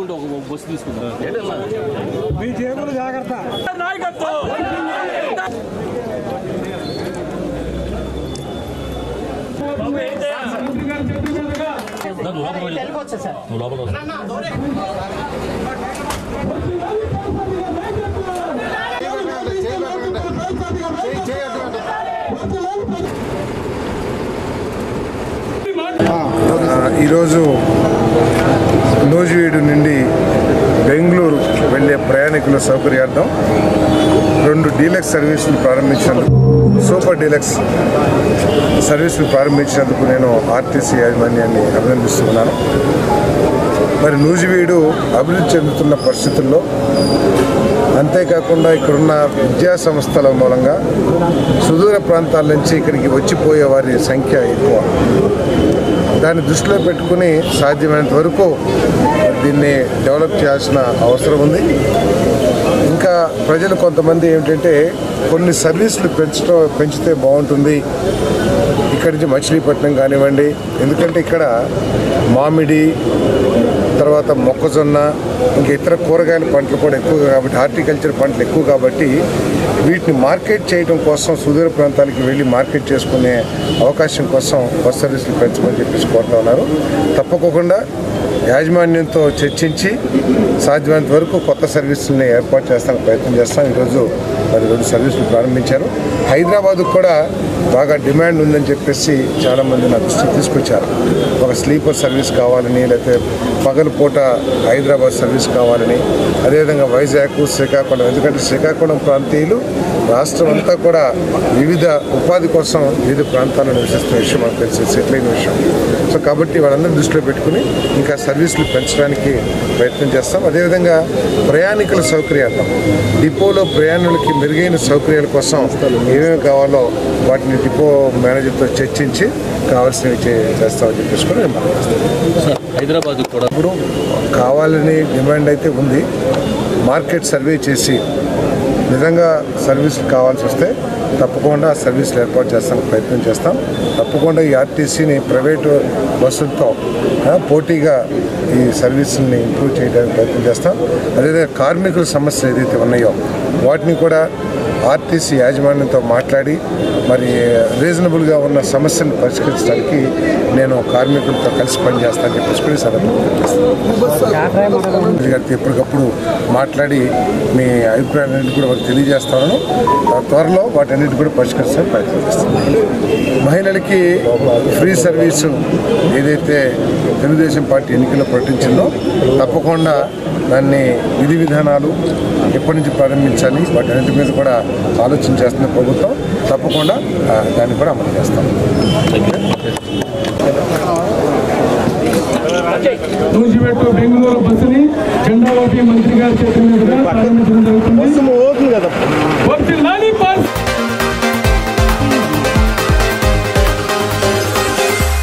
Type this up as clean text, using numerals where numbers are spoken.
తీసుకుంటే ఒక బస్సు తీసుకుంటాం. మీ జేబులు జాగ్రత్త. ఈరోజు నూజివీడు నుండి బెంగళూరు వెళ్ళే ప్రయాణికుల సౌకర్యార్థం 2 డీలక్స్ సర్వీసులు ప్రారంభించినందుకు, సూపర్ డీలక్స్ సర్వీసులు ప్రారంభించినందుకు నేను ఆర్టీసీ యాజమాన్యాన్ని అభినందిస్తున్నాను. మరి నూజివీడు అభివృద్ధి చెందుతున్న పరిస్థితుల్లో, అంతేకాకుండా ఇక్కడున్న విద్యా సంస్థల మూలంగా సుదూర ప్రాంతాల నుంచి ఇక్కడికి వచ్చిపోయే వారి సంఖ్య ఎక్కువ. దాన్ని దృష్టిలో పెట్టుకుని సాధ్యమైనంత వరకు దీన్ని డెవలప్ చేయాల్సిన అవసరం ఉంది. ఇంకా ప్రజలు కొంతమంది ఏమిటంటే కొన్ని సర్వీసులు పెంచితే బాగుంటుంది, ఇక్కడి నుంచి మచిలీపట్నం కానివ్వండి, ఎందుకంటే ఇక్కడ మామిడి, తర్వాత మొక్కజొన్న, ఇంకా ఇతర కూరగాయల పంటలు కూడా ఎక్కువ కాబట్టి, హార్టికల్చర్ పంటలు ఎక్కువ కాబట్టి వీటిని మార్కెట్ చేయడం కోసం సుదూర ప్రాంతాలకు వెళ్ళి మార్కెట్ చేసుకునే అవకాశం కోసం బస్ సర్వీసులు పెంచమని చెప్పేసి కోరుతా ఉన్నారు. తప్పకుండా యాజమాన్యంతో చర్చించి సాధ్యమైనంత వరకు కొత్త సర్వీసులని ఏర్పాటు చేస్తానికి ప్రయత్నం చేస్తాం. ఈరోజు మరి 2 సర్వీసులు ప్రారంభించారు. హైదరాబాద్కు కూడా బాగా డిమాండ్ ఉందని చెప్పేసి చాలామంది నా దృష్టికి తీసుకొచ్చారు. ఒక స్లీపర్ సర్వీస్ కావాలని, లేకపోతే పగలపూట హైదరాబాద్ సర్వీస్ కావాలని, అదేవిధంగా వైజాగ్, శ్రీకాకుళం, ఎందుకంటే శ్రీకాకుళం ప్రాంతీయులు రాష్ట్రం అంతా కూడా వివిధ ఉపాధి కోసం వివిధ ప్రాంతాల్లో నివసిస్తున్న విషయం మనకు తెలిసి సెటిల్ అయిన విషయం. సో కాబట్టి వాళ్ళందరూ దృష్టిలో పెట్టుకుని ఇంకా సర్వీసులు పెంచడానికి ప్రయత్నం చేస్తాం. అదేవిధంగా ప్రయాణికుల సౌకర్యార్థం డిపోలో ప్రయాణికులకి మెరుగైన సౌకర్యాల కోసం ఏమేమి కావాలో వాటిని డిపో మేనేజర్తో చర్చించి కావాల్సినవి చేస్తామని చెప్పేసుకొని నేను మాట్లాడుతాను. హైదరాబాద్ కూడా ఇప్పుడు కావాలని డిమాండ్ అయితే ఉంది. మార్కెట్ సర్వే చేసి నిజంగా సర్వీసులు కావాల్సి వస్తే తప్పకుండా సర్వీసులు ఏర్పాటు చేస్తానికి ప్రయత్నం చేస్తాం. తప్పకుండా ఈ ఆర్టీసీని ప్రైవేటు బస్సులతో పోటీగా ఈ సర్వీసుల్ని ఇంప్రూవ్ చేయడానికి ప్రయత్నం చేస్తాం. అదేవిధంగా కార్మికుల సమస్యలు ఏదైతే ఉన్నాయో వాటిని కూడా ఆర్టీసీ యాజమాన్యంతో మాట్లాడి మరి రీజనబుల్గా ఉన్న సమస్యలను పరిష్కరించడానికి నేను కార్మికులతో కలిసి పనిచేస్తానని చెప్పేసి గారితో ఎప్పటికప్పుడు మాట్లాడి మీ అభిప్రాయాలన్నింటి కూడా వారికి తెలియజేస్తాను. త్వరలో వాటన్నిటి కూడా పరిష్కరించడానికి ప్రయత్నం చేస్తాను. మహిళలకి ఫ్రీ సర్వీసు ఏదైతే తెలుగుదేశం పార్టీ ఎన్నికల్లో ప్రకటించిందో తప్పకుండా దాన్ని విధి విధానాలు ఎప్పటి నుంచి ప్రారంభించాలి వాటన్నిటి మీద కూడా ఆలోచన చేస్తున్న ప్రభుత్వం. తప్పకుండా దాన్ని కూడా అమలు చేస్తాం. నూజివీడు బెంగళూరు బస్సుని జెండా ఊపి మంత్రి గారి చేతుల మీదుగా ప్రారంభించడం